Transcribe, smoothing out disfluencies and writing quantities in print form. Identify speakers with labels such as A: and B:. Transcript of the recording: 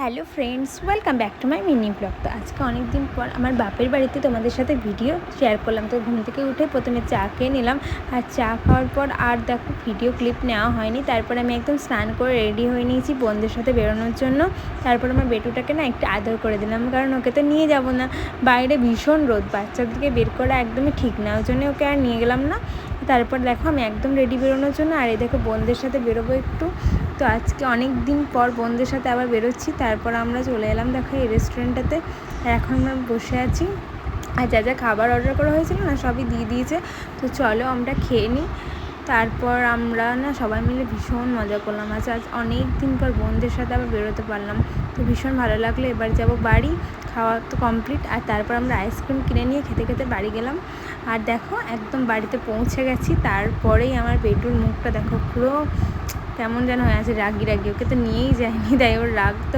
A: Hello friends, welcome back to my mini blog. তো আজকে অনেক দিন পর আমার বাপের বাড়িতে তোমাদের সাথে ভিডিও শেয়ার করলাম। তো ঘুম থেকে উঠে প্রথমে চা খেয়ে নিলাম, আর চা খাওয়ার পর আর দেখো ভিডিও ক্লিপ নেওয়া হয়নি। তারপর আমি একদম স্নান করে রেডি হয়ে নিয়েছি বোনদের সাথে বেরোনোর জন্য। তারপর আমার বেটুটাকে না একটু আদর করে দিলাম, কারণ ওকে তো নিয়ে যাব না, বাইরে ভীষণ রোদ, বাচ্চাদেরকে বের করা একদমই ঠিক না, ওই জন্য ওকে আর নিয়ে গেলাম না। তারপর দেখো আমি একদম রেডি বেরোনোর জন্য, আর এই দেখো বোনদের সাথে বেরোবো একটু। তো আজকে অনেক দিন পর বোনদের সাথে আবার বেরোচ্ছি। তারপর আমরা চলে এলাম দেখো এই রেস্টুরেন্টটাতে, আর এখন আমরা বসে আছি। আর যা যা খাবার অর্ডার করা হয়েছিল না সবই দিয়ে দিয়েছে। তো চলো আমরা খেয়ে নিই। তারপর আমরা না সবাই মিলে ভীষণ মজা করলাম। আজ অনেক দিন পর বোনদের সাথে আবার বেরোতে পারলাম, তো ভীষণ ভালো লাগলো। এবার যাব বাড়ি, খাওয়া তো কমপ্লিট। আর তারপর আমরা আইসক্রিম কিনে নিয়ে খেতে খেতে বাড়ি গেলাম। আর দেখো একদম বাড়িতে পৌঁছে গেছি। তারপরেই আমার বেটুর মুখটা দেখো পুরো কেমন যেন হয়ে আছে, রাগি রাগি, ওকে তো নিয়েই যায়নি, তাই ওর রাগ তো